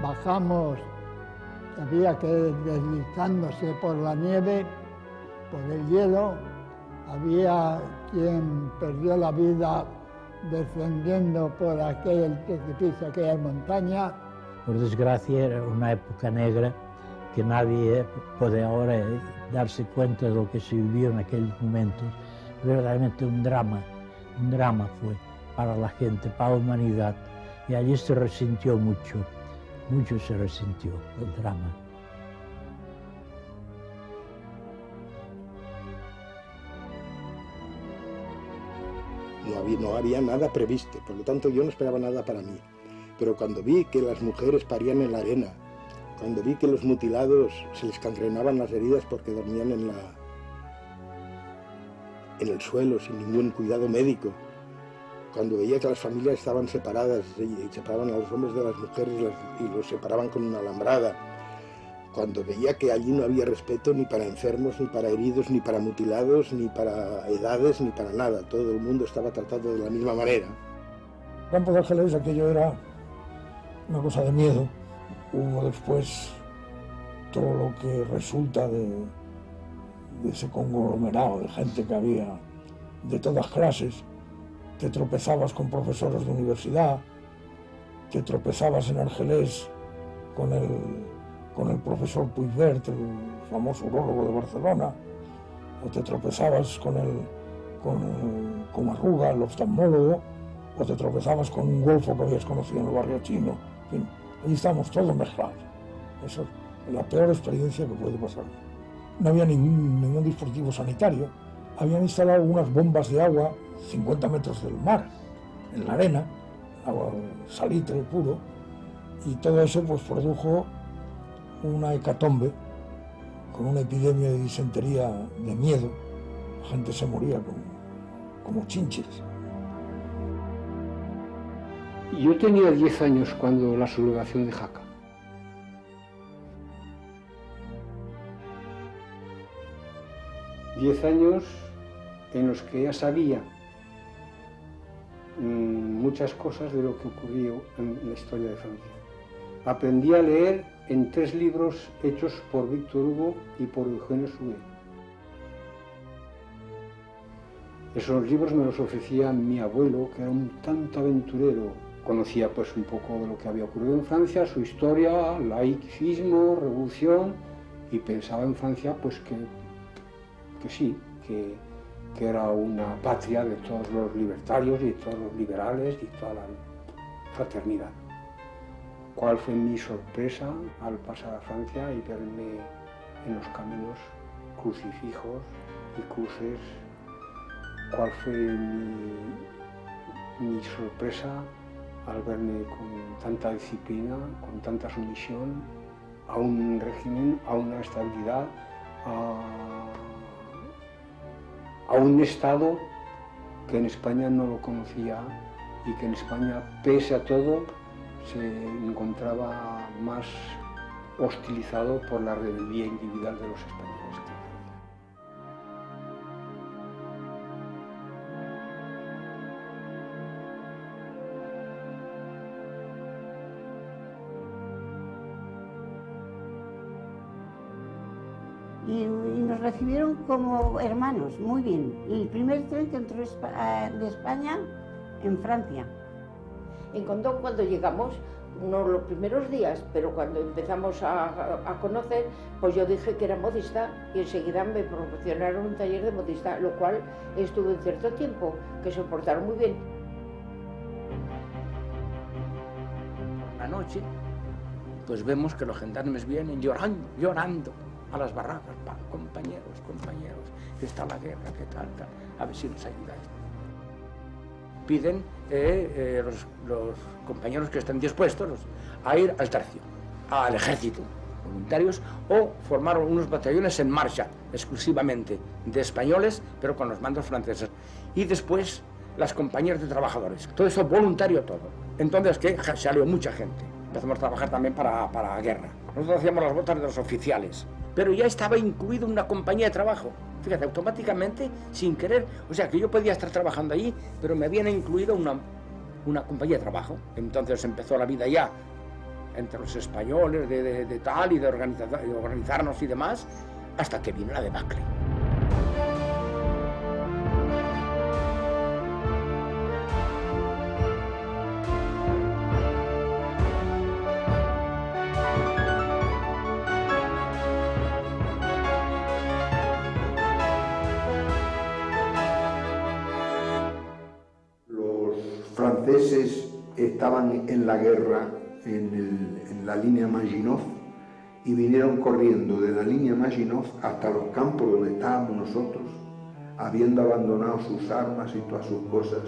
Bajamos, había que ir deslizándose por la nieve, por el hielo. Había quien perdió la vida descendiendo por aquel precipicio, aquella montaña. Por desgracia era una época negra que nadie puede ahora darse cuenta de lo que se vivió en aquellos momentos. Verdaderamente un drama fue para la gente, para la humanidad. Y allí se resintió mucho se resintió el drama. No había nada previsto, por lo tanto yo no esperaba nada para mí. Pero cuando vi que las mujeres parían en la arena, cuando vi que los mutilados se les cangrenaban las heridas porque dormían en el suelo sin ningún cuidado médico, cuando veía que las familias estaban separadas y separaban a los hombres de las mujeres y los separaban con una alambrada, cuando veía que allí no había respeto ni para enfermos, ni para heridos, ni para mutilados, ni para edades, ni para nada. Todo el mundo estaba tratado de la misma manera. Campo de Argelés, aquello era una cosa de miedo. Hubo después todo lo que resulta de ese conglomerado de gente que había de todas clases. Te tropezabas con profesores de universidad, te tropezabas en Argelés con el profesor Puigvert, el famoso urólogo de Barcelona, o te tropezabas con Arruga, el oftalmólogo, o te tropezabas con un golfo que habías conocido en el barrio chino. En fin, allí estábamos todos mezclados. Eso es la peor experiencia que puede pasar. No había ningún dispositivo sanitario. Habían instalado unas bombas de agua 50 metros del mar, en la arena, agua salitre puro, y todo eso pues produjo una hecatombe con una epidemia de disentería de miedo. La gente se moría como chinches. Yo tenía 10 años cuando la sublevación de Jaca. Diez años en los que ya sabía muchas cosas de lo que ocurrió en la historia de Francia. Aprendí a leer en 3 libros hechos por Víctor Hugo y por Eugenio Sué. Esos libros me los ofrecía mi abuelo, que era un tanto aventurero. Conocía pues un poco de lo que había ocurrido en Francia, su historia, laicismo, revolución, y pensaba en Francia pues que sí, que era una patria de todos los libertarios y de todos los liberales y toda la fraternidad. ¿Cuál fue mi sorpresa al pasar a Francia y verme en los caminos crucifijos y cruces? ¿Cuál fue mi sorpresa al verme con tanta disciplina, con tanta sumisión a un régimen, a una estabilidad, a un Estado que en España no lo conocía y que en España, pese a todo, se encontraba más hostilizado por la rebeldía individual de los españoles. Y nos recibieron como hermanos, muy bien. El primer tren que entró de España en Francia. En Condón, cuando llegamos, no los primeros días, pero cuando empezamos a conocer, pues yo dije que era modista y enseguida me proporcionaron un taller de modista, lo cual estuve un cierto tiempo, que se portaron muy bien. Por la noche, pues vemos que los gendarmes vienen llorando a las barracas, compañeros, que está la guerra, que tal, a ver si nos ayudáis. Piden los compañeros que estén dispuestos a ir al tercio, al ejército, voluntarios, o formar unos batallones en marcha, exclusivamente de españoles, pero con los mandos franceses. Y después las compañías de trabajadores, todo eso voluntario todo. Entonces, ¿qué? Salió mucha gente. Empezamos a trabajar también para la guerra. Nosotros hacíamos las botas de los oficiales, pero ya estaba incluido una compañía de trabajo. Fíjate, automáticamente, sin querer, o sea que yo podía estar trabajando allí, pero me habían incluido una compañía de trabajo. Entonces empezó la vida ya entre los españoles, de tal y de organizarnos y demás, hasta que vino la debacle. Franceses estaban en la guerra en la línea Maginot y vinieron corriendo de la línea Maginot hasta los campos donde estábamos nosotros, habiendo abandonado sus armas y todas sus cosas,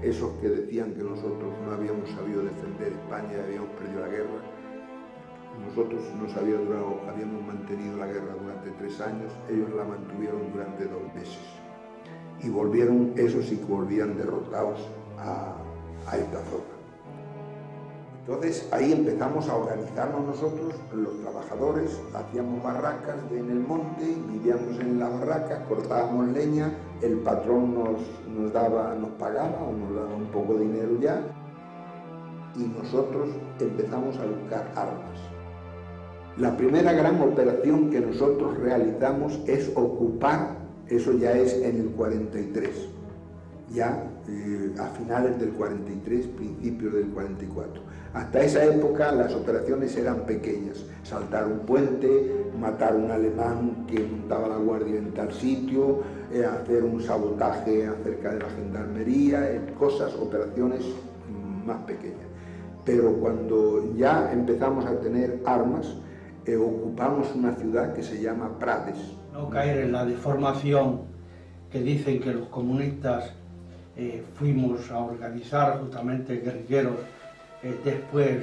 esos que decían que nosotros no habíamos sabido defender España y habíamos perdido la guerra. Nosotros habíamos mantenido la guerra durante 3 años, ellos la mantuvieron durante 2 meses. Y volvieron, esos sí que volvían derrotados a esta zona. Entonces ahí empezamos a organizarnos nosotros, los trabajadores, hacíamos barracas en el monte, vivíamos en las barracas, cortábamos leña, el patrón nos pagaba o nos daba un poco de dinero ya, y nosotros empezamos a buscar armas. La primera gran operación que nosotros realizamos es ocupar, eso ya es en el 43, ya a finales del 43, principios del 44. Hasta esa época las operaciones eran pequeñas, saltar un puente, matar a un alemán que montaba la guardia en tal sitio, hacer un sabotaje acerca de la gendarmería, operaciones más pequeñas. Pero cuando ya empezamos a tener armas, ocupamos una ciudad que se llama Prades. No caer en la deformación que dicen que los comunistas fuimos a organizar justamente guerrilleros después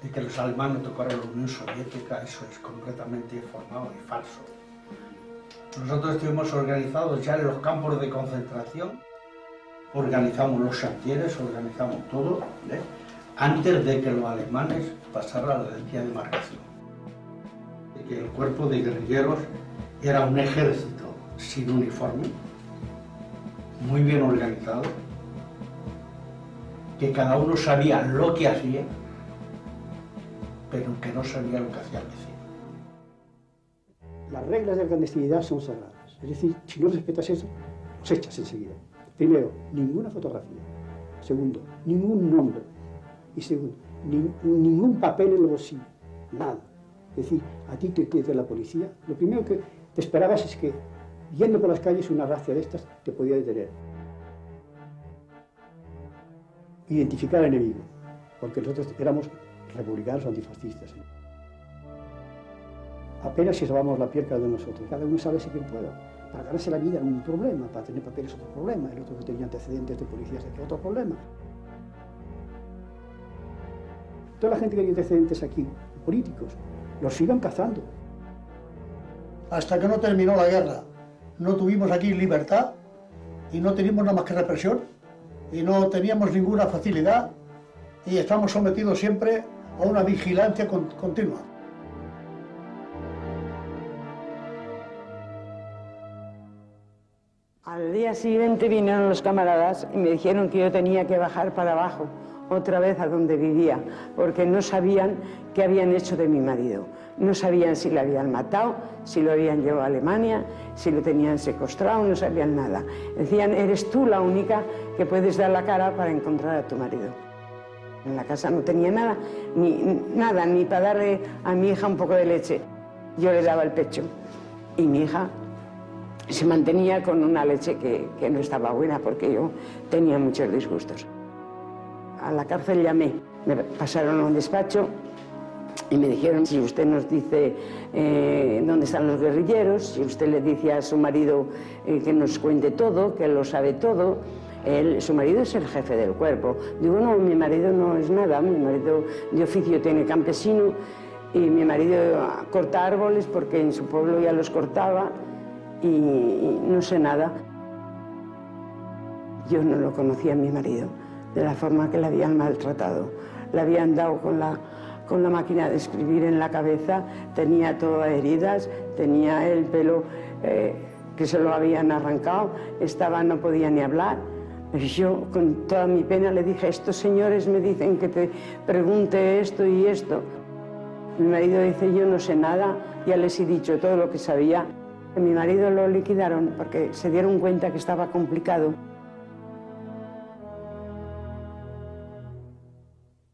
de que los alemanes tocaron la Unión Soviética. Eso es completamente deformado y falso. Nosotros estuvimos organizados ya en los campos de concentración, organizamos los chantieres, organizamos todo, antes de que los alemanes pasaran a la línea de demarcación. Que el cuerpo de guerrilleros era un ejército sin uniforme, muy bien organizado, que cada uno sabía lo que hacía, pero que no sabía lo que hacía el vecino. Las reglas de la clandestinidad son sagradas, es decir, si no respetas eso, los echas enseguida. Primero, ninguna fotografía. Segundo, ningún nombre. Y segundo, ningún papel en el bolsillo, nada. Es decir, a ti te queda la policía. Lo primero que te esperabas es que, yendo por las calles, una racia de estas te podía detener. Identificar al enemigo, porque nosotros éramos republicanos antifascistas. Apenas si salvamos la piel cada uno de nosotros. Cada uno sabe si quien pueda. Para ganarse la vida era un problema, para tener papeles otro problema, el otro que tenía antecedentes de policías era otro problema. Toda la gente que tenía antecedentes aquí, políticos, los iban cazando. Hasta que no terminó la guerra, no tuvimos aquí libertad y no teníamos nada más que represión y no teníamos ninguna facilidad y estamos sometidos siempre a una vigilancia continua. Al día siguiente vinieron los camaradas y me dijeron que yo tenía que bajar para abajo, otra vez a donde vivía, porque no sabían qué habían hecho de mi marido. No sabían si lo habían matado, si lo habían llevado a Alemania, si lo tenían secuestrado, no sabían nada. Decían, eres tú la única que puedes dar la cara para encontrar a tu marido. En la casa no tenía nada, ni para darle a mi hija un poco de leche. Yo le daba el pecho y mi hija se mantenía con una leche que no estaba buena porque yo tenía muchos disgustos. A la cárcel llamé, me pasaron a un despacho y me dijeron, si usted nos dice dónde están los guerrilleros, si usted le dice a su marido que nos cuente todo, que lo sabe todo, su marido es el jefe del cuerpo. Digo, no, mi marido no es nada, mi marido de oficio tiene campesino y mi marido corta árboles porque en su pueblo ya los cortaba y no sé nada. Yo no lo conocía a mi marido, de la forma que le habían maltratado. Le habían dado con la máquina de escribir en la cabeza, tenía todas heridas, tenía el pelo que se lo habían arrancado, no podía ni hablar, Yo, con toda mi pena, le dije, estos señores me dicen que te pregunte esto y esto. Mi marido dice, yo no sé nada, ya les he dicho todo lo que sabía. Mi marido lo liquidaron porque se dieron cuenta que estaba complicado.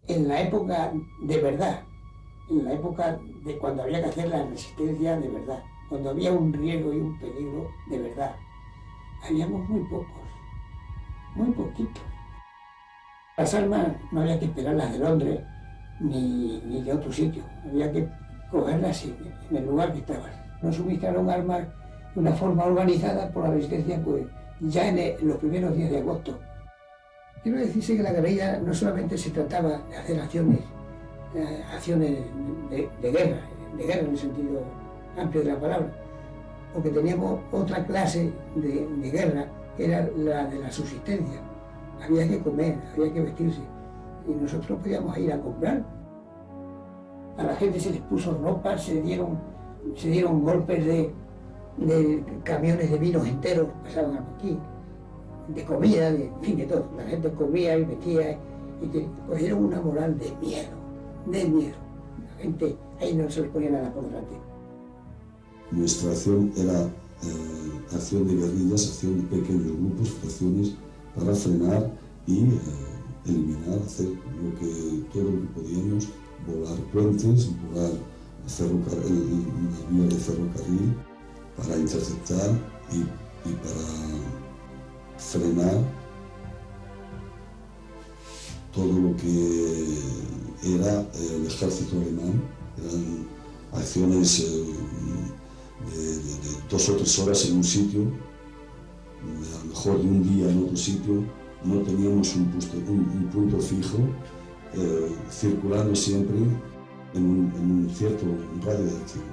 En la época de verdad, en la época de cuando había que hacer la resistencia de verdad, cuando había un riesgo y un peligro de verdad, habíamos muy pocos, muy poquitos. Las armas no había que esperarlas de Londres ni de otro sitio, había que cogerlas en el lugar que estaban. No suministraron armas de una forma organizada por la resistencia, pues ya en los primeros días de agosto. Quiero decirse que la guerrilla no solamente se trataba de hacer acciones de guerra en el sentido amplio de la palabra, porque teníamos otra clase de guerra, que era la de la subsistencia. Había que comer, había que vestirse, y nosotros podíamos ir a comprar. A la gente se les puso ropa, se dieron golpes de camiones de vinos enteros, pasaban aquí, de comida, en fin, de todo. La gente comía y vestía y cogieron una moral de miedo, de miedo. La gente ahí no se les ponía nada por delante. Nuestra acción era acción de guerrillas, acción de pequeños grupos, acciones para frenar y eliminar, hacer todo lo que podíamos, volar puentes, volar vía de ferrocarril para interceptar y para frenar todo lo que era el ejército alemán. Eran acciones de 2 o 3 horas en un sitio, a lo mejor de un día en otro sitio. No teníamos un punto fijo, circulando siempre en un cierto radio de acción.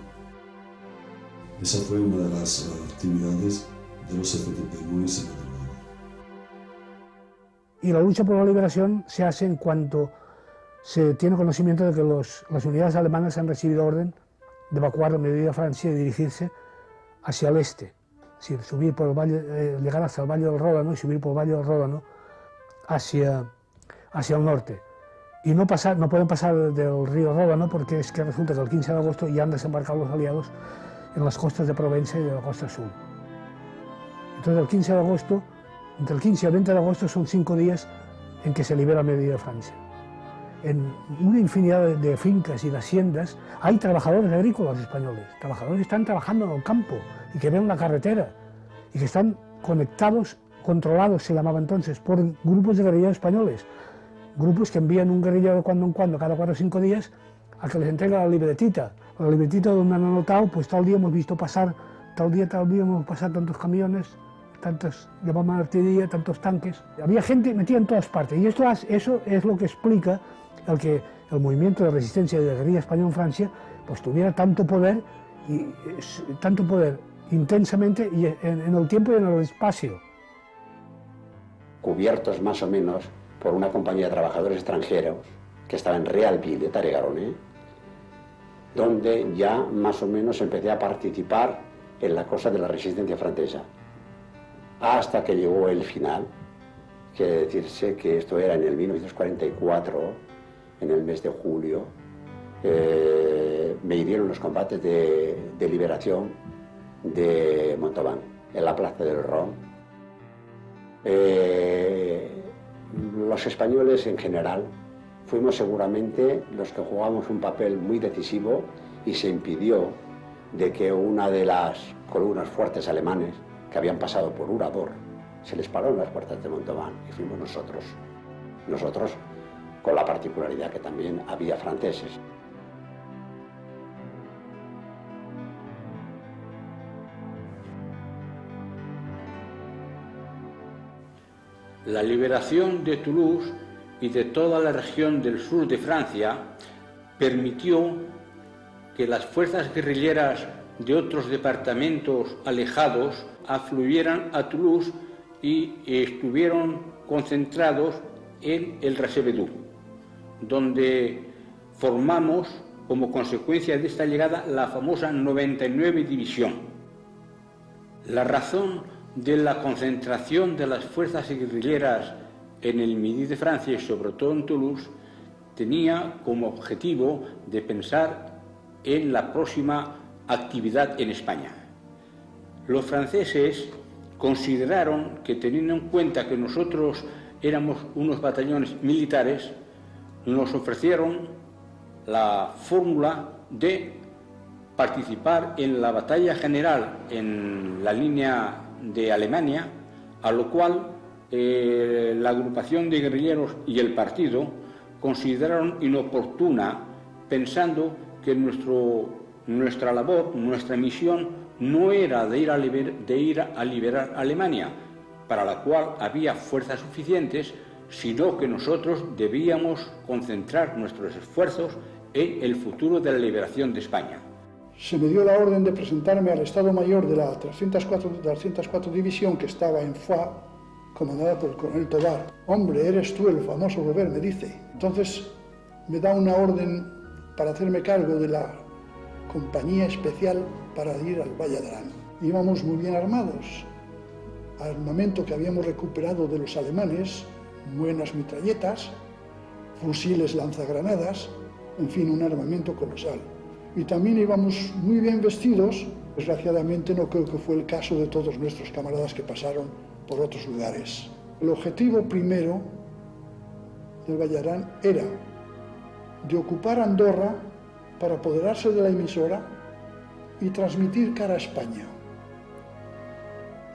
Esa fue una de las actividades de los FTP muy significativas. Y la lucha por la liberación se hace en cuanto se tiene conocimiento de que las unidades alemanas han recibido orden de evacuar la mediodía Francia y dirigirse hacia el este, es decir, subir por el valle, llegar hasta el Valle del Ródano y subir por el Valle del Ródano hacia el norte. Y no pueden pasar del río Ródano porque es que resulta que el 15 de agosto ya han desembarcado los aliados en las costas de Provenza y de la costa sur. Entonces el 15 de agosto, entre el 15 y el 20 de agosto son 5 días en que se libera mediodía Francia. En una infinidad de fincas y de haciendas hay trabajadores agrícolas españoles, trabajadores que están trabajando en el campo y que ven la carretera y que están conectados, controlados se llamaba entonces, por grupos de guerrilleros españoles, grupos que envían un guerrillero de cuando en cuando, cada 4 o 5 días, a que les entrega la libretita donde han anotado, pues tal día hemos visto pasar, tal día hemos pasado tantos camiones, tantos llamaban artillería, tantos tanques. Había gente metida en todas partes y eso es lo que explica que el movimiento de resistencia y de guerrilla española en Francia pues tuviera tanto poder intensamente y en el tiempo y en el espacio. Cubiertos más o menos por una compañía de trabajadores extranjeros que estaba en Realville de Taregarone, donde ya más o menos empecé a participar en la cosa de la resistencia francesa, hasta que llegó el final. Quiere decirse que esto era en el 1944, en el mes de julio, me hirieron los combates de liberación de Montauban, en la Plaza del Ron. Los españoles en general fuimos seguramente los que jugamos un papel muy decisivo y se impidió de que una de las columnas fuertes alemanes que habían pasado por Urador se les paró en las puertas de Montauban y fuimos nosotros. Nosotros con la particularidad que también había franceses. La liberación de Toulouse y de toda la región del sur de Francia permitió que las fuerzas guerrilleras de otros departamentos alejados afluyeran a Toulouse y estuvieron concentrados en el Rasevedú, donde formamos, como consecuencia de esta llegada, la famosa 99 División. La razón de la concentración de las fuerzas guerrilleras en el Midi de Francia y sobre todo en Toulouse tenía como objetivo de pensar en la próxima actividad en España. Los franceses consideraron que, teniendo en cuenta que nosotros éramos unos batallones militares, nos ofrecieron la fórmula de participar en la batalla general en la línea de Alemania, a lo cual la agrupación de guerrilleros y el partido consideraron inoportuna, pensando que nuestra labor, nuestra misión, no era de ir a liberar Alemania, para la cual había fuerzas suficientes, sino que nosotros debíamos concentrar nuestros esfuerzos en el futuro de la liberación de España. Se me dio la orden de presentarme al Estado Mayor de la 304 División, que estaba en Foix, comandada por el coronel Tobar. Hombre, eres tú el famoso Robert, me dice. Entonces me da una orden para hacerme cargo de la compañía especial para ir al Valle d'Arán. Íbamos muy bien armados, armamento que habíamos recuperado de los alemanes, buenas metralletas, fusiles lanzagranadas, en fin, un armamento colosal. Y también íbamos muy bien vestidos. Desgraciadamente no creo que fue el caso de todos nuestros camaradas que pasaron por otros lugares. El objetivo primero del Valle d'Arán era de ocupar Andorra para apoderarse de la emisora y transmitir cara a España.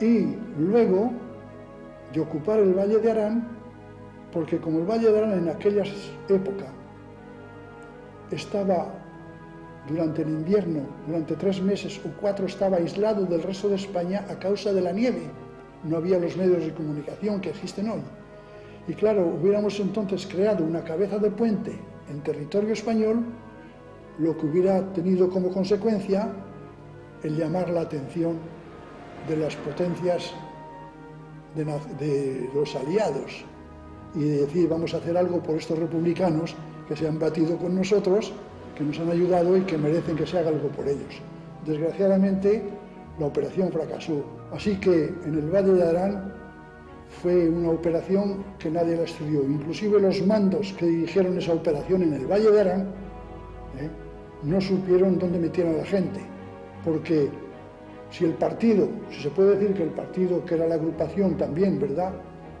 Y luego de ocupar el Valle d'Arán, porque como el Valle d'Arán en aquella época estaba durante el invierno, durante 3 meses o 4, estaba aislado del resto de España a causa de la nieve. No había los medios de comunicación que existen hoy. Y claro, hubiéramos entonces creado una cabeza de puente en territorio español, lo que hubiera tenido como consecuencia el llamar la atención de las potencias de los aliados y de decir, vamos a hacer algo por estos republicanos que se han batido con nosotros, que nos han ayudado y que merecen que se haga algo por ellos. Desgraciadamente, la operación fracasó. Así que en el Valle d'Arán fue una operación que nadie la estudió. Inclusive los mandos que dirigieron esa operación en el Valle d'Arán no supieron dónde metieron a la gente, porque si el partido, si se puede decir que el partido, que era la agrupación también, ¿verdad?,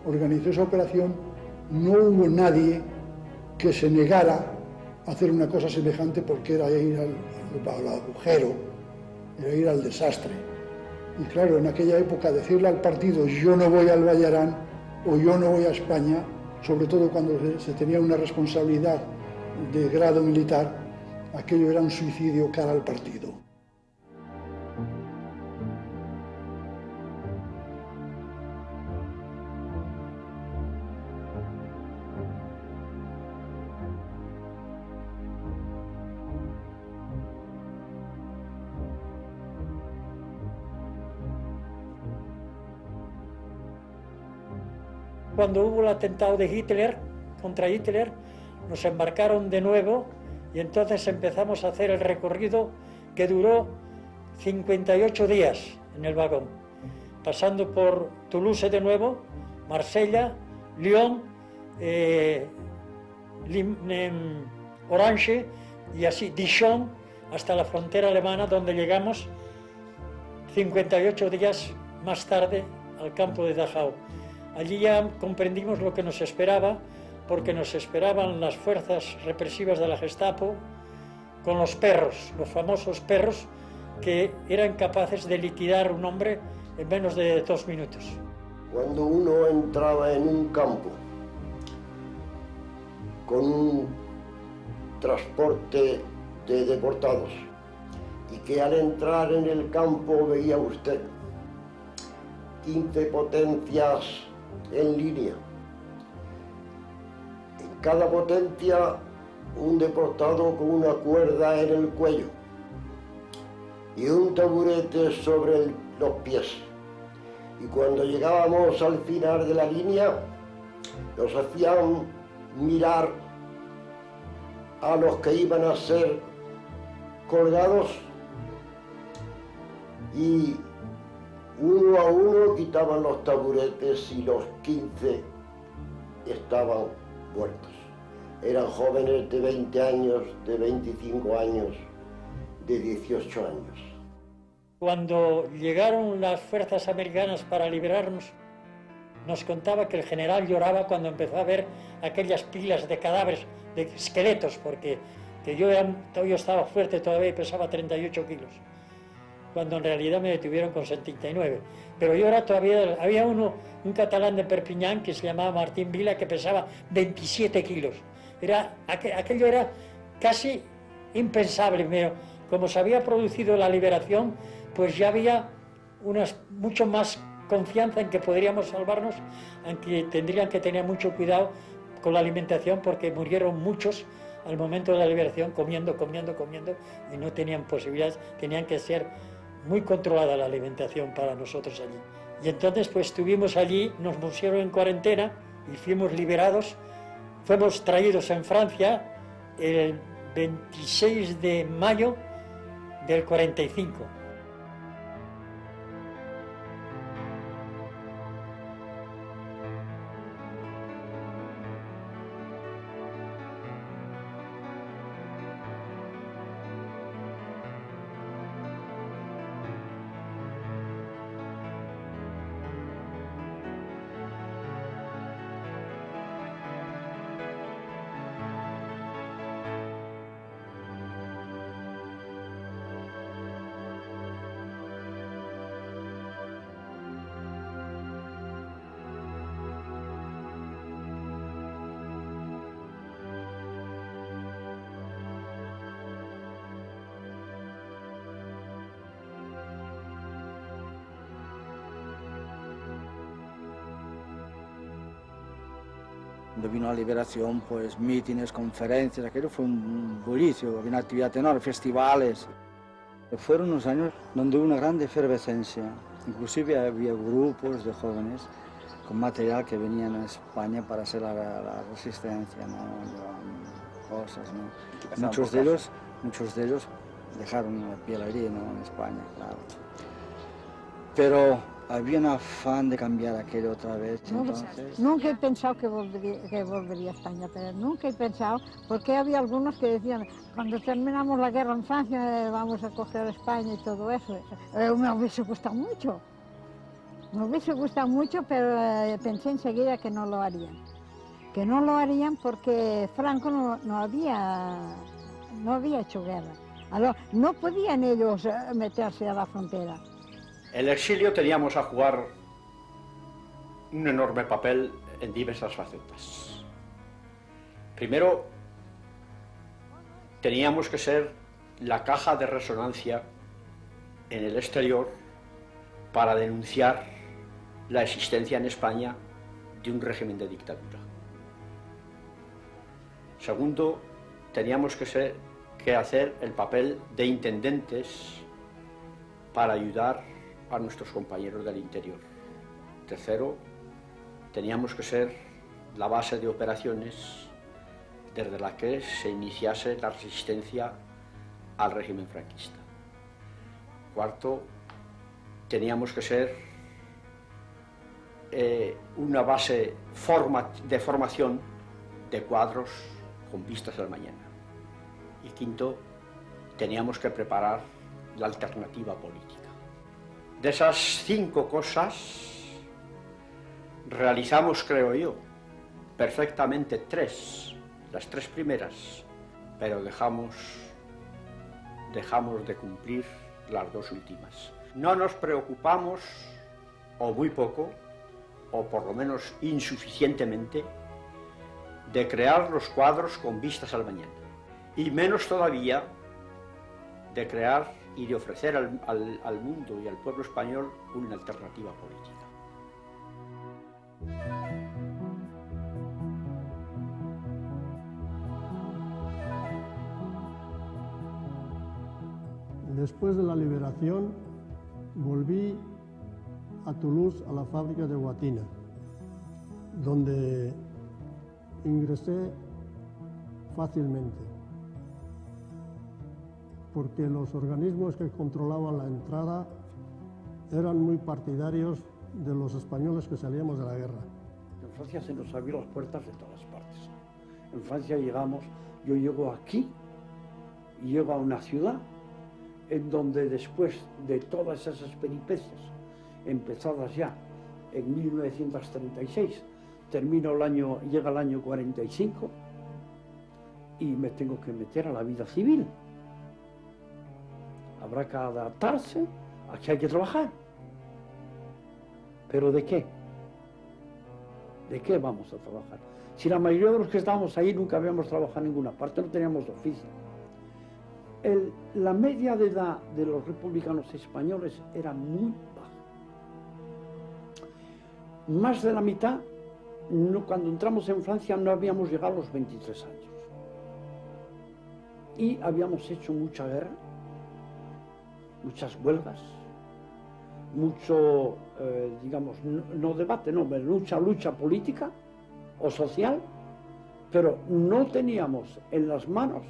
organizó esa operación, no hubo nadie que se negara a hacer una cosa semejante, porque era ir al agujero, era ir al desastre. Y claro, en aquella época decirle al partido yo no voy al Valle d'Arán o yo no voy a España, sobre todo cuando se tenía una responsabilidad de grado militar, aquello era un suicidio cara al partido. Cuando hubo el atentado de Hitler, contra Hitler, nos embarcaron de nuevo y entonces empezamos a hacer el recorrido que duró 58 días en el vagón, pasando por Toulouse de nuevo, Marsella, Lyon, Orange y así Dijon, hasta la frontera alemana, donde llegamos 58 días más tarde al campo de Dachau. Allí ya comprendimos lo que nos esperaba, porque nos esperaban las fuerzas represivas de la Gestapo con los perros, los famosos perros que eran capaces de liquidar a un hombre en menos de 2 minutos. Cuando uno entraba en un campo con un transporte de deportados y que al entrar en el campo veía usted 15 potencias en línea. En cada potencia un deportado con una cuerda en el cuello y un taburete sobre los pies. Y cuando llegábamos al final de la línea, nos hacían mirar a los que iban a ser colgados y Uno a uno quitaban los taburetes y los 15 estaban muertos. Eran jóvenes de 20 años, de 25 años, de 18 años. Cuando llegaron las fuerzas americanas para liberarnos, nos contaba que el general lloraba cuando empezó a ver aquellas pilas de cadáveres, de esqueletos, porque yo estaba fuerte todavía y pesaba 38 kilos, cuando en realidad me detuvieron con 79. Pero yo era todavía, había un catalán de Perpiñán que se llamaba Martín Vila, que pesaba 27 kilos. Aquello era casi impensable, pero como se había producido la liberación, pues ya había mucho más confianza en que podríamos salvarnos, aunque tendrían que tener mucho cuidado con la alimentación, porque murieron muchos al momento de la liberación comiendo, y no tenían posibilidades, tenían que ser muy controlada la alimentación para nosotros allí. Y entonces pues estuvimos allí, nos pusieron en cuarentena y fuimos liberados. Fuimos traídos en Francia el 26 de mayo del 45. Cuando vino la liberación, pues mítines, conferencias, aquello fue un bullicio, había una actividad enorme, festivales. Fueron unos años donde hubo una gran efervescencia, inclusive había grupos de jóvenes con material que venían a España para hacer la resistencia, ¿no? Llevaban cosas, ¿no? Muchos de ellos dejaron la piel herida, ¿no? En España, claro. Pero había un afán de cambiar aquello otra vez. Entonces... Nunca he pensado que volvería a España, pero nunca he pensado, porque había algunos que decían, cuando terminamos la guerra en Francia vamos a coger España y todo eso. Me hubiese gustado mucho. Me hubiese gustado mucho, pero pensé enseguida que no lo harían. Que no lo harían porque Franco no había hecho guerra. Alors, no podían ellos meterse a la frontera. En el exilio teníamos a jugar un enorme papel en diversas facetas. Primero, teníamos que ser la caja de resonancia en el exterior para denunciar la existencia en España de un régimen de dictadura. Segundo, teníamos que hacer el papel de intendentes para ayudar a nuestros compañeros del interior. Tercero, teníamos que ser la base de operaciones desde la que se iniciase la resistencia al régimen franquista. Cuarto, teníamos que ser una base de formación de cuadros con vistas al mañana. Y quinto, teníamos que preparar la alternativa política. De esas 5 cosas, realizamos, creo yo, perfectamente 3, las 3 primeras, pero dejamos de cumplir las 2 últimas. No nos preocupamos, o muy poco, o por lo menos insuficientemente, de crear los cuadros con vistas al mañana, y menos todavía de crear y de ofrecer al mundo y al pueblo español una alternativa política. Después de la liberación, volví a Toulouse, a la fábrica de Guatina, donde ingresé fácilmente, porque los organismos que controlaban la entrada eran muy partidarios de los españoles que salíamos de la guerra. En Francia se nos abrió las puertas de todas partes. En Francia llegamos, yo llego aquí y llego a una ciudad en donde después de todas esas peripecias empezadas ya en 1936, llega el año 45 y me tengo que meter a la vida civil. Habrá que adaptarse, aquí hay que trabajar. ¿Pero de qué? ¿De qué vamos a trabajar? Si la mayoría de los que estábamos ahí nunca habíamos trabajado en ninguna parte, no teníamos oficio. La media de edad de los republicanos españoles era muy baja. Más de la mitad, cuando entramos en Francia no habíamos llegado a los 23 años. Y habíamos hecho mucha guerra, muchas huelgas, mucho, digamos, no debate, no, lucha política o social, pero no teníamos en las manos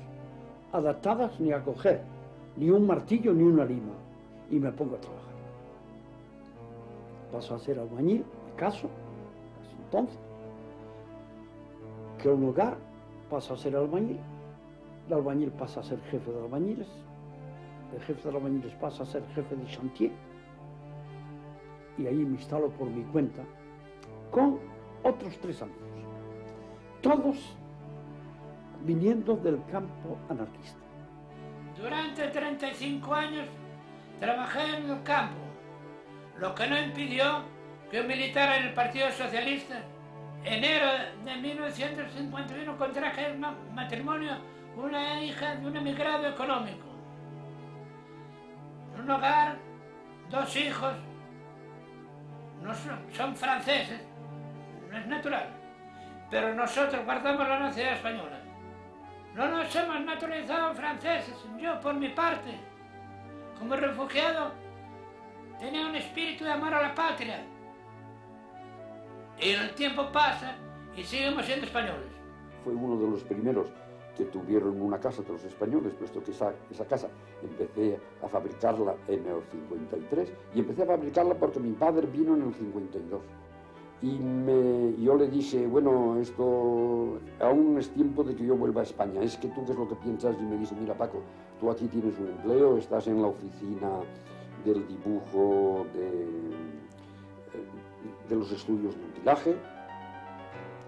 adaptadas ni a coger ni un martillo ni una lima, y me pongo a trabajar. Paso a ser albañil, me caso entonces, que un lugar pasa a ser albañil, el albañil pasa a ser jefe de albañiles, el jefe de albañiles pasa a ser jefe de chantier, y ahí me instalo por mi cuenta con otros 3 amigos, todos viniendo del campo anarquista. Durante 35 años trabajé en el campo, lo que no impidió que un militar en el Partido Socialista, enero de 1951, contraje matrimonio con una hija de un emigrado económico. Un hogar, 2 hijos, no son franceses, no es natural, pero nosotros guardamos la nacionalidad española. No nos hemos naturalizado franceses. Yo, por mi parte, como refugiado, tenía un espíritu de amor a la patria. Y el tiempo pasa y seguimos siendo españoles. Fue uno de los primeros que tuvieron una casa de los españoles, puesto que esa casa empecé a fabricarla en el 53, y empecé a fabricarla porque mi padre vino en el 52. Y yo le dije, bueno, esto aún es tiempo de que yo vuelva a España, es que tú qué es lo que piensas. Y me dice, mira Paco, tú aquí tienes un empleo, estás en la oficina del dibujo, de los estudios de utilaje,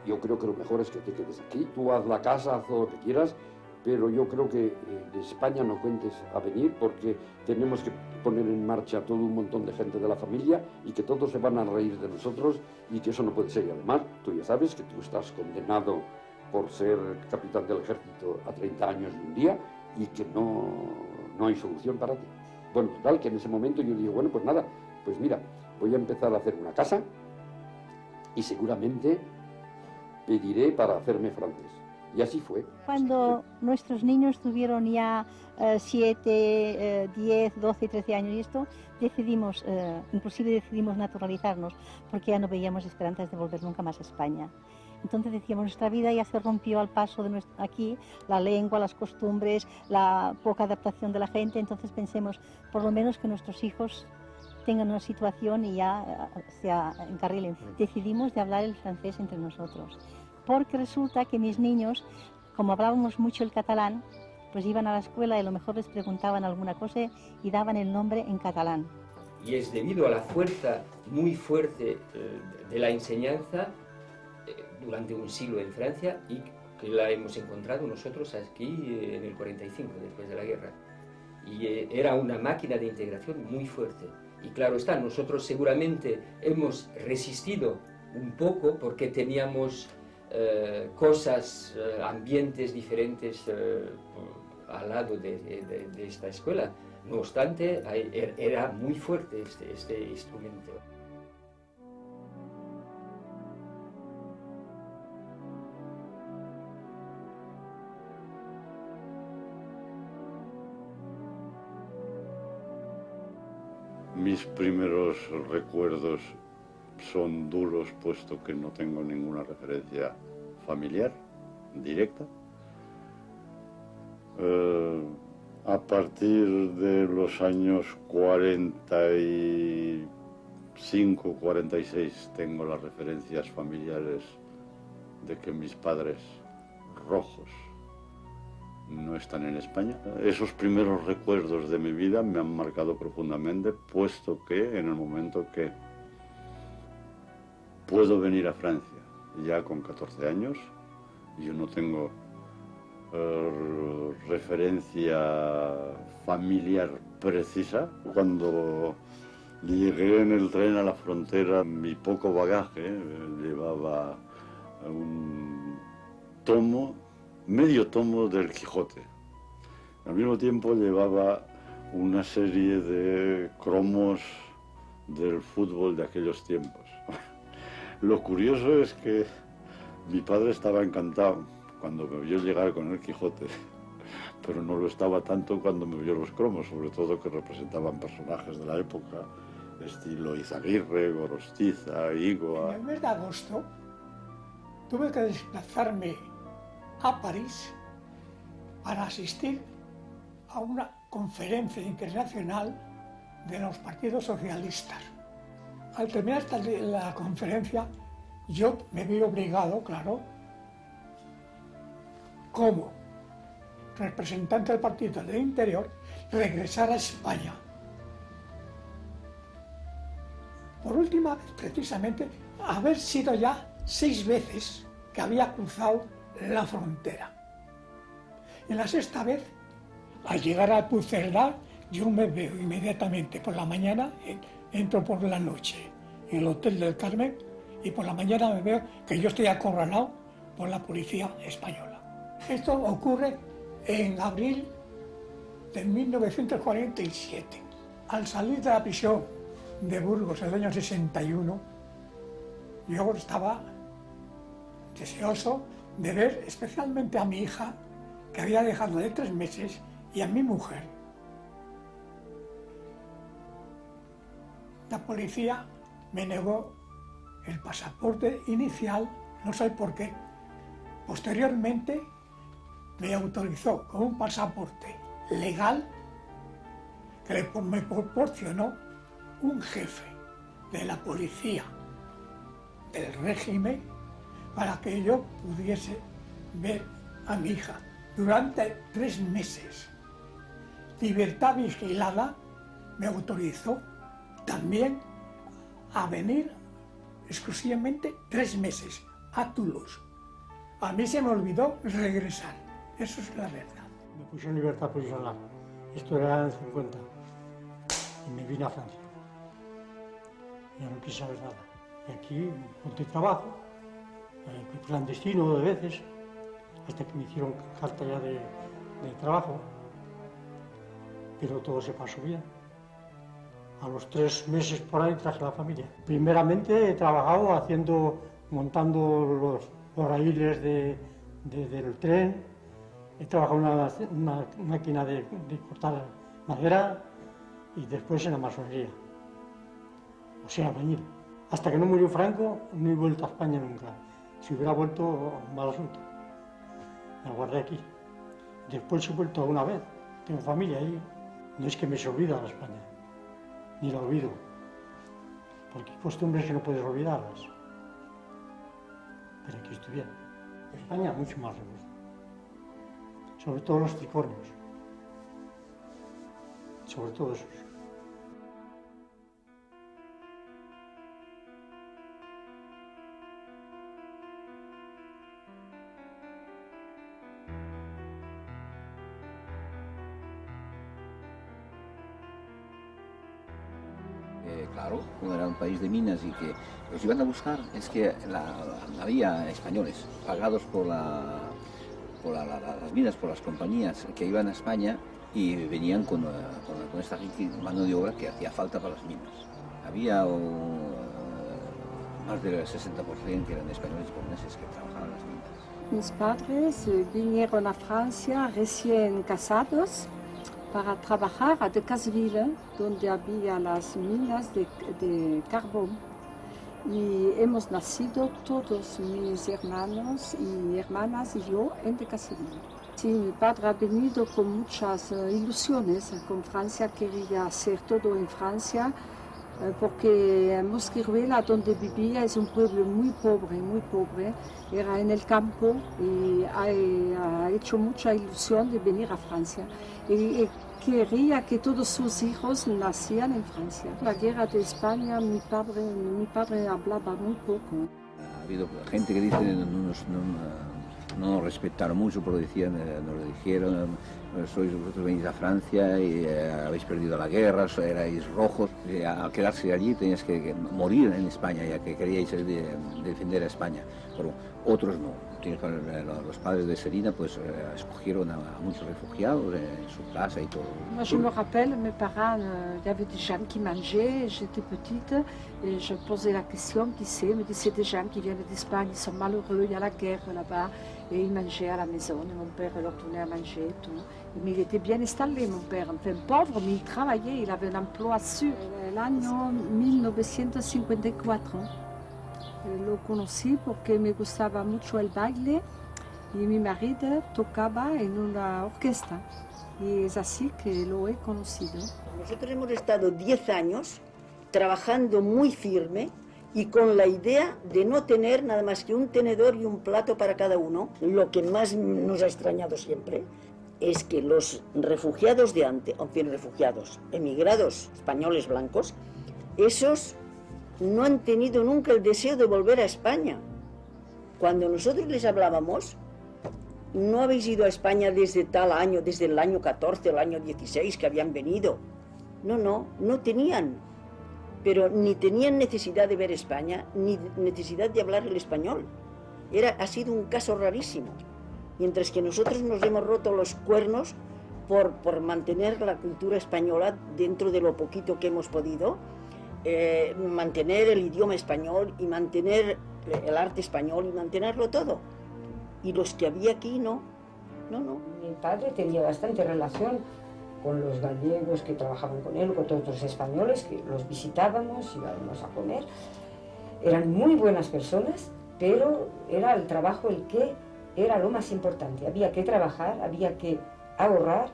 yo creo que lo mejor es que te quedes aquí, tú haz la casa, haz todo lo que quieras, pero yo creo que de España no cuentes a venir, porque tenemos que poner en marcha todo un montón de gente de la familia y que todos se van a reír de nosotros, y que eso no puede ser. Y además, tú ya sabes que tú estás condenado por ser capitán del ejército a 30 años y un día, y que no hay solución para ti. Bueno, total, que en ese momento yo digo, bueno, pues nada, pues mira, voy a empezar a hacer una casa y seguramente pediré para hacerme francés. Y así fue. Cuando nuestros niños tuvieron ya 7, 10, 12, 13 años y esto, inclusive decidimos naturalizarnos, porque ya no veíamos esperanzas de volver nunca más a España. Entonces decíamos, nuestra vida ya se rompió al paso de aquí, la lengua, las costumbres, la poca adaptación de la gente. Entonces pensemos, por lo menos que nuestros hijos tengan una situación y ya se encarrilen. Decidimos de hablar el francés entre nosotros, porque resulta que mis niños, como hablábamos mucho el catalán, pues iban a la escuela y a lo mejor les preguntaban alguna cosa y daban el nombre en catalán. Y es debido a la fuerza muy fuerte de la enseñanza durante un siglo en Francia, y que la hemos encontrado nosotros aquí en el 45, después de la guerra. Y era una máquina de integración muy fuerte. Y claro está, nosotros seguramente hemos resistido un poco porque teníamos cosas, ambientes diferentes al lado de esta escuela. No obstante, era muy fuerte este instrumento. Mis primeros recuerdos son duros, puesto que no tengo ninguna referencia familiar directa. A partir de los años 45, 46 tengo las referencias familiares de que mis padres rojos no están en España. Esos primeros recuerdos de mi vida me han marcado profundamente, puesto que en el momento que puedo venir a Francia, ya con 14 años, yo no tengo referencia familiar precisa. Cuando llegué en el tren a la frontera, mi poco bagaje, llevaba un tomo, medio tomo del Quijote. Al mismo tiempo llevaba una serie de cromos del fútbol de aquellos tiempos. Lo curioso es que mi padre estaba encantado cuando me vio llegar con el Quijote, pero no lo estaba tanto cuando me vio los cromos, sobre todo que representaban personajes de la época, estilo Izaguirre, Gorostiza, Igoa. En el mes de agosto tuve que desplazarme a París para asistir a una conferencia internacional de los partidos socialistas. Al terminar la conferencia, yo me vi obligado, claro, como representante del Partido del Interior, regresar a España. Por última vez, precisamente, haber sido ya 6 veces que había cruzado la frontera. En la 6ª vez, al llegar a Puigcerdá, yo me veo inmediatamente por la mañana, entro por la noche en el Hotel del Carmen y por la mañana me veo que yo estoy acorralado por la policía española. Esto ocurre en abril de 1947. Al salir de la prisión de Burgos en el año 61, yo estaba deseoso de ver especialmente a mi hija, que había dejado de 3 meses, y a mi mujer. La policía me negó el pasaporte inicial, no sé por qué. Posteriormente me autorizó con un pasaporte legal que me proporcionó un jefe de la policía del régimen para que yo pudiese ver a mi hija durante 3 meses. Libertad vigilada me autorizó también a venir exclusivamente 3 meses a Toulouse. A mí se me olvidó regresar, eso es la verdad. Me puse en libertad provisional, esto era en el 50, y me vine a Francia. Ya no quise saber nada. Y aquí encontré trabajo, clandestino de veces, hasta que me hicieron carta ya de trabajo, pero todo se pasó bien. A los 3 meses por ahí traje a la familia. Primeramente he trabajado montando los raíles del tren, he trabajado en una máquina de cortar madera y después en la masonería, o sea, albañil. Hasta que no murió Franco no he vuelto a España nunca. Si hubiera vuelto, mal asunto. Me guardé aquí. Después he vuelto una vez, tengo familia ahí. No es que me se olvida la España, ni la olvido, porque hay costumbres que no puedes olvidarlas. Pero aquí estoy bien. España mucho más recuerdo, sobre todo los tricornios, sobre todo esos. Claro, como era un país de minas y que los iban a buscar, es que había españoles pagados por las minas, por las compañías que iban a España y venían con esta mano de obra que hacía falta para las minas. Había más del 60% que eran españoles y japoneses que trabajaban en las minas. Mis padres vinieron a Francia recién casados para trabajar a Decazeville, donde había las minas de carbón. Y hemos nacido todos mis hermanos y hermanas y yo en Decazeville. Sí, mi padre ha venido con muchas ilusiones. Con Francia quería hacer todo en Francia, porque Mosquiruela, donde vivía, es un pueblo muy pobre, era en el campo y ha hecho mucha ilusión de venir a Francia. Y quería que todos sus hijos nacían en Francia. La guerra de España, mi padre hablaba muy poco. Ha habido gente que dice que no nos respetaron mucho, porque decían, nos dijeron, vosotros venís a Francia y habéis perdido la guerra, erais rojos, al quedarse allí teníais que morir en España, ya que queríais defender a España, pero otros no. Los padres de Selina pues escogieron a muchos refugiados en su casa y todo. Moi, je me rappelle, mes parents, il y avait des gens qui mangeaient, j'étais petite, et je posais la question, qui c'est? Me disaient des gens qui viennent d'Espagne, ils sont malheureux, il y a la guerre là-bas, et ils mangeaient à la maison, et mon père leur donnait à manger et tout. Mais il était bien installé, mon père, enfin pauvre, mais il travaillait, il avait un emploi sûr. L'année 1954, lo conocí porque me gustaba mucho el baile y mi marido tocaba en una orquesta y es así que lo he conocido. Nosotros hemos estado 10 años trabajando muy firme y con la idea de no tener nada más que un tenedor y un plato para cada uno. Lo que más nos ha extrañado siempre es que los refugiados de antes, o bien refugiados, emigrados españoles blancos, esos no han tenido nunca el deseo de volver a España. Cuando nosotros les hablábamos, no habéis ido a España desde tal año, desde el año 14, el año 16 que habían venido. No tenían, pero ni tenían necesidad de ver España, ni necesidad de hablar el español. Ha sido un caso rarísimo. Mientras que nosotros nos hemos roto los cuernos por mantener la cultura española dentro de lo poquito que hemos podido, mantener el idioma español y mantener el arte español y mantenerlo todo. Y los que había aquí no. Mi padre tenía bastante relación con los gallegos que trabajaban con él, con todos los españoles que los visitábamos, íbamos a comer. Eran muy buenas personas, pero era el trabajo el que era lo más importante. Había que trabajar, había que ahorrar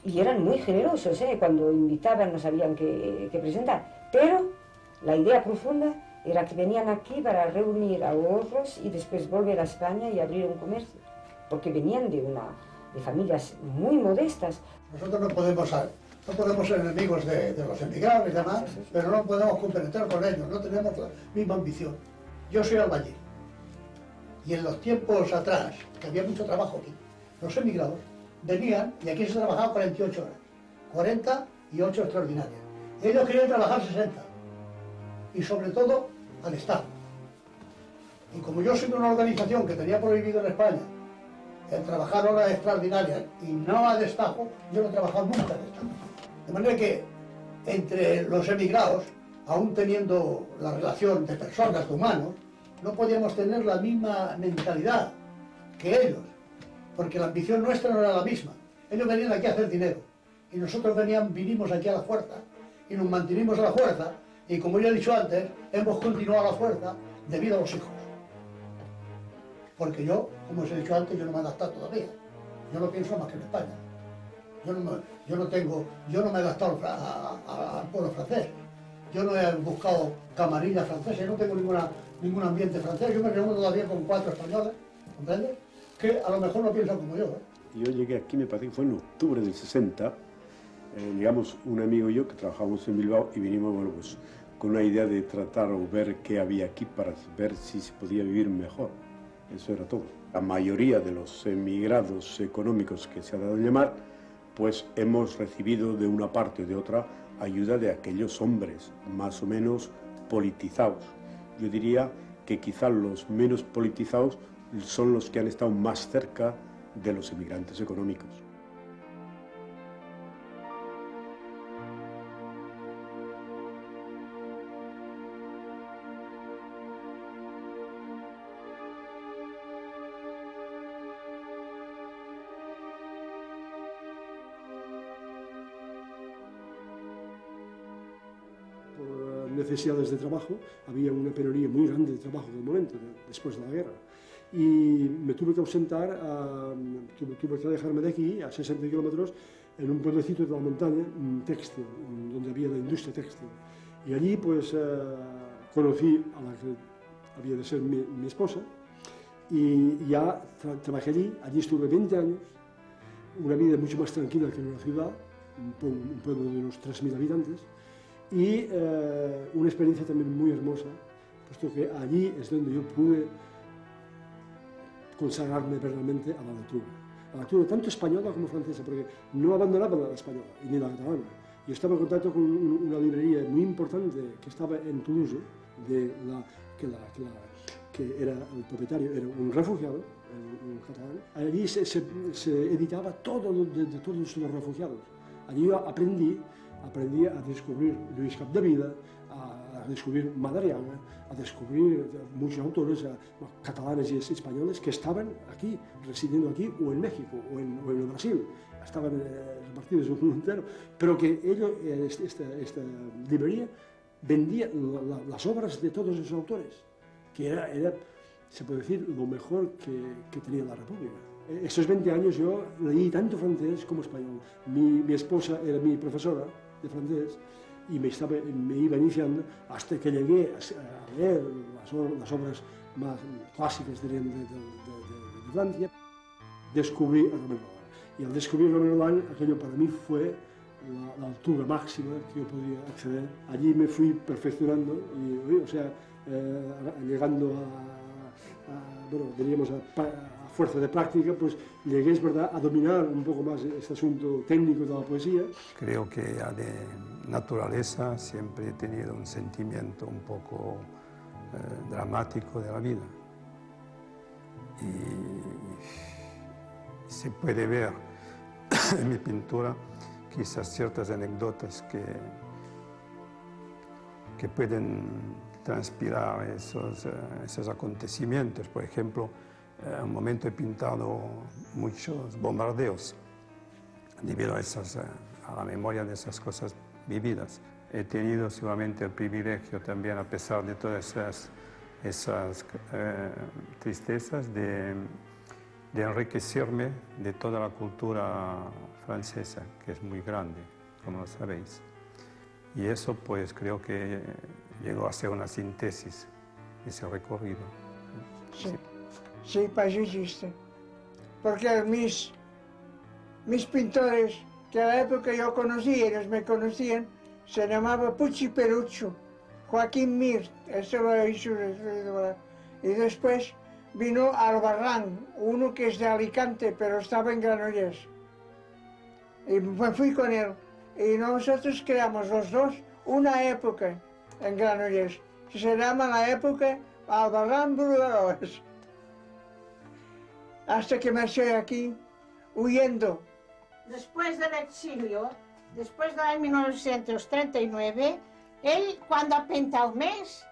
y eran muy generosos, cuando invitaban no sabían qué presentar. Pero la idea profunda era que venían aquí para reunir ahorros y después volver a España y abrir un comercio, porque venían de familias muy modestas. Nosotros no podemos ser enemigos de los emigrados y demás, pero no podemos compenetrar con ellos, no tenemos la misma ambición. Yo soy albañil y en los tiempos atrás, que había mucho trabajo aquí, los emigrados venían y aquí se trabajaba 48 horas, 40 y 8 extraordinarias. Ellos querían trabajar 60 y sobre todo al Estado. Y como yo soy de una organización que tenía prohibido en España el trabajar horas extraordinarias y no a destajo, yo no he trabajado nunca a destajo. De manera que entre los emigrados, aún teniendo la relación de personas, de humanos, no podíamos tener la misma mentalidad que ellos, porque la ambición nuestra no era la misma. Ellos venían aquí a hacer dinero y nosotros vinimos aquí a la fuerza y nos mantenimos a la fuerza y, como ya he dicho antes, hemos continuado a la fuerza debido a los hijos. Porque yo, como os he dicho antes, yo no me he adaptado todavía. Yo no pienso más que en España. Yo no me he adaptado al pueblo francés. Yo no he buscado camarillas francesas, yo no tengo ningún ambiente francés. Yo me reúno todavía con 4 españoles, ¿comprendes? Que a lo mejor no piensan como yo. Yo llegué aquí, me parece que fue en octubre del 60. Llegamos un amigo y yo que trabajábamos en Bilbao y vinimos, bueno, pues con una idea de tratar o ver qué había aquí para ver si se podía vivir mejor. Eso era todo. La mayoría de los emigrados económicos que se ha dado a llamar, pues hemos recibido de una parte o de otra ayuda de aquellos hombres más o menos politizados. Yo diría que quizá los menos politizados son los que han estado más cerca de los emigrantes económicos. Necesidades de trabajo, había una penuria muy grande de trabajo en el momento, después de la guerra. y me tuve que ausentar, tuve que alejarme de aquí, a 60 kilómetros, en un pueblecito de la montaña, textil, donde había la industria textil. Y allí pues conocí a la que había de ser mi esposa, y ya trabajé allí estuve 20 años, una vida mucho más tranquila que en una ciudad, un pueblo de unos 3.000 habitantes, y una experiencia también muy hermosa, puesto que allí es donde yo pude consagrarme verdaderamente a la lectura tanto española como francesa, porque no abandonaba la española y ni la catalana. Yo estaba en contacto con una librería muy importante que estaba en Toulouse, que era el propietario, era un refugiado, un catalán. Allí se editaba todo de todos los refugiados. Allí yo aprendí a descubrir Luis Capdevila, a descubrir Madariaga, a descubrir muchos autores catalanes y españoles que estaban aquí, residiendo aquí, o en México, o en Brasil. Estaban repartidos en el mundo entero, pero que ellos, esta librería vendía las obras de todos esos autores, que era, se puede decir, lo mejor que tenía la República. Esos 20 años yo leí tanto francés como español. Mi esposa era mi profesora de francés y me iba iniciando hasta que llegué a leer las obras más clásicas de Francia. Descubrí a Romain Rolland. Y al descubrir a Romain Rolland, aquello para mí fue la altura máxima que yo podía acceder. Allí me fui perfeccionando y, o sea, llegando diríamos a fuerza de práctica, pues llegué, es verdad, a dominar un poco más este asunto técnico de la poesía. Creo que ya de naturaleza siempre he tenido un sentimiento un poco dramático de la vida. Y se puede ver en mi pintura quizás ciertas anécdotas que pueden transpirar esos acontecimientos. Por ejemplo, un momento he pintado muchos bombardeos debido a la memoria de esas cosas vividas. He tenido seguramente el privilegio también, a pesar de todas esas tristezas, de enriquecerme de toda la cultura francesa, que es muy grande, como lo sabéis. Y eso pues creo que llegó a ser una síntesis de ese recorrido. Sí, paisajista. Porque mis pintores, que a la época yo conocí, ellos me conocían, se llamaba Pucci Peruccio, Joaquín Mir, eso lo hizo. Y después vino Albarrán, uno que es de Alicante, pero estaba en Granollers. Y me fui con él. Y nosotros creamos los dos una época en Granollers, que se llama la época Albarrán Brugaroes. Hasta que marché aquí, huyendo. Después del exilio, después del año 1939, él, cuando ha pintado més,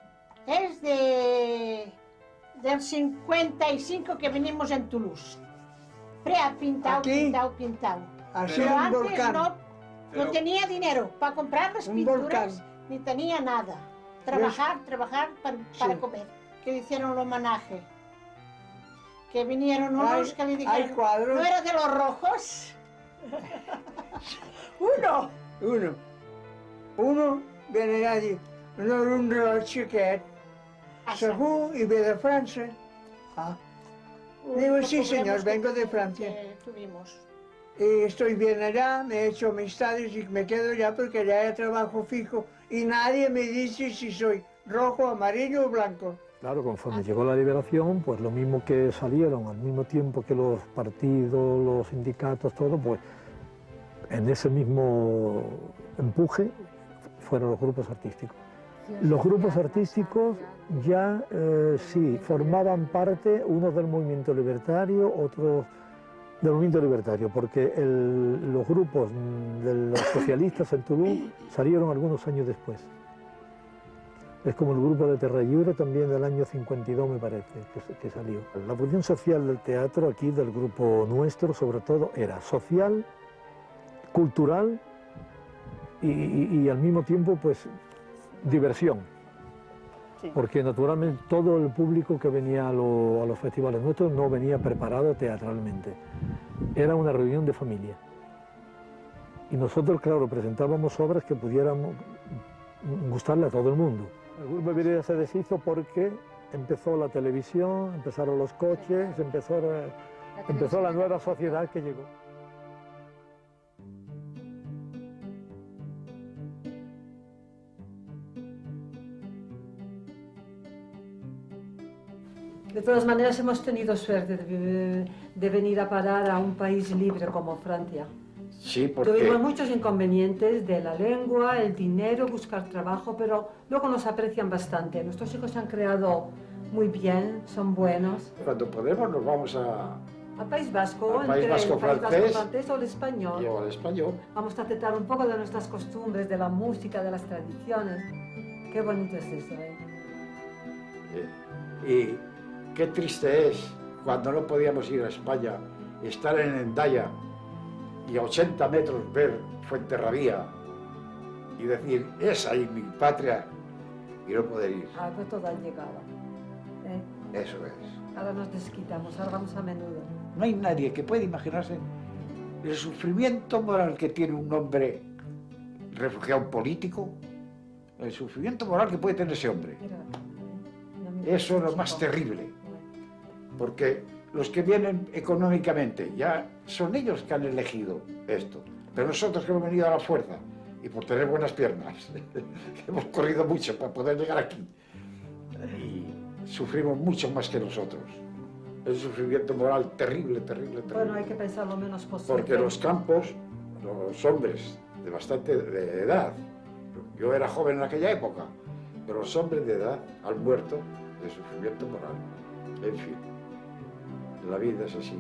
es del 55 que venimos en Toulouse. Pero ha pintado, pintado. Pero antes no tenía dinero para comprar las pinturas, ni tenía nada. Trabajar para comer. Que hicieron el homenaje. Que vinieron unos que le dijeron, ¿no era de los rojos? Uno viene allí, no era un reloj chiquet, segur, y ve de Francia. Digo, sí señor, vengo de Francia. Y estoy bien allá, me he hecho amistades y me quedo ya porque ya hay trabajo fijo y nadie me dice si soy rojo, amarillo o blanco. Claro, conforme llegó la liberación, pues lo mismo que salieron al mismo tiempo que los partidos, los sindicatos, todo, pues en ese mismo empuje fueron los grupos artísticos. Los grupos artísticos ya sí formaban parte, unos del movimiento libertario, otros del movimiento libertario, porque los grupos de los socialistas en Toulouse salieron algunos años después. Es como el grupo de Terra Lliure también del año 52, me parece, que salió. La función social del teatro aquí, del grupo nuestro, sobre todo, era social, cultural y al mismo tiempo, pues, diversión. Sí. Porque naturalmente todo el público que venía a los festivales nuestros no venía preparado teatralmente. Era una reunión de familia. Y nosotros, claro, presentábamos obras que pudiéramos gustarle a todo el mundo. El grupo Virella se deshizo porque empezó la televisión, empezaron los coches, empezó la nueva sociedad que llegó. De todas maneras, hemos tenido suerte de venir a parar a un país libre como Francia. Sí, porque... Tuvimos muchos inconvenientes de la lengua, el dinero, buscar trabajo, pero luego nos aprecian bastante. Nuestros hijos se han creado muy bien, son buenos. Cuando podemos nos vamos Al País Vasco, al País Vasco francés o el español. Y al español. Vamos a tratar un poco de nuestras costumbres, de la música, de las tradiciones. Qué bonito es eso, ¿eh? Y qué triste es cuando no podíamos ir a España, estar en Hendaya y a 80 metros ver Fuenterrabía y decir, es ahí mi patria, y no poder ir. Algo todo ha llegado. Eso es. Ahora nos desquitamos, ahora vamos a menudo. No hay nadie que pueda imaginarse el sufrimiento moral que tiene un hombre refugiado político, el sufrimiento moral que puede tener ese hombre. Eso es lo más terrible, porque los que vienen económicamente ya son ellos que han elegido esto, pero nosotros que hemos venido a la fuerza y por tener buenas piernas hemos corrido mucho para poder llegar aquí y sufrimos mucho más que nosotros. Es un sufrimiento moral terrible, terrible, terrible. Bueno, hay que pensar lo menos posible. Porque los campos, los hombres de bastante edad, yo era joven en aquella época, pero los hombres de edad han muerto de sufrimiento moral. En fin, la vida es así.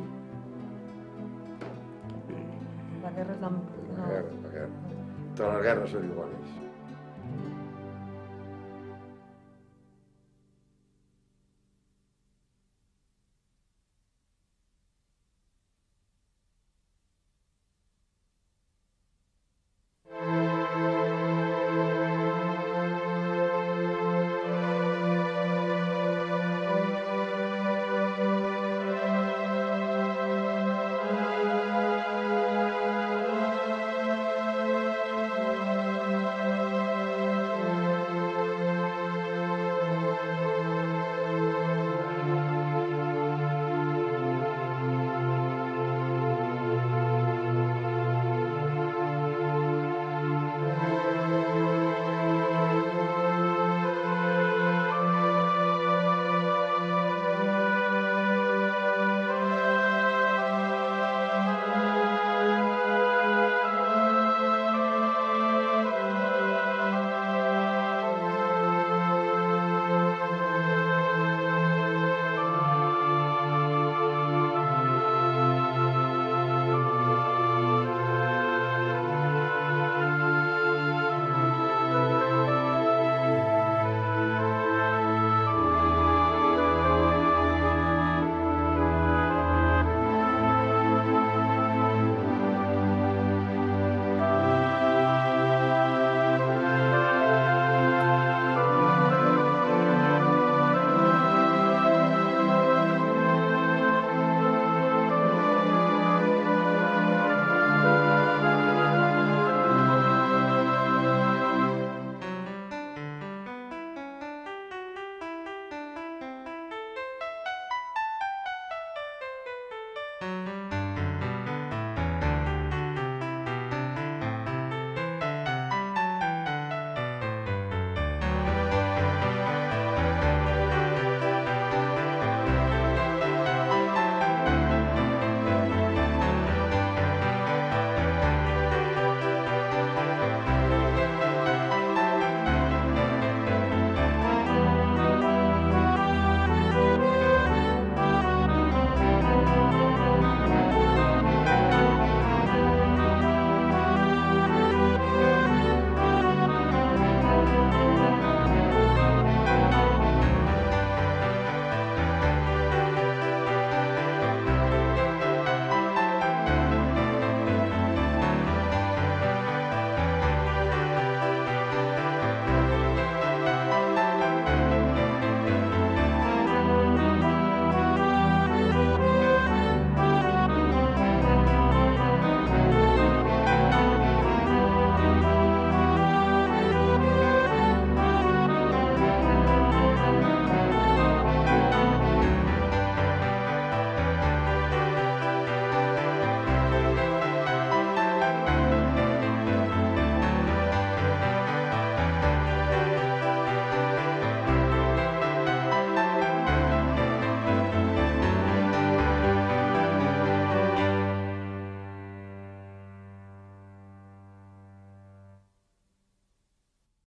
La guerra es La guerra. Todas las guerras son iguales.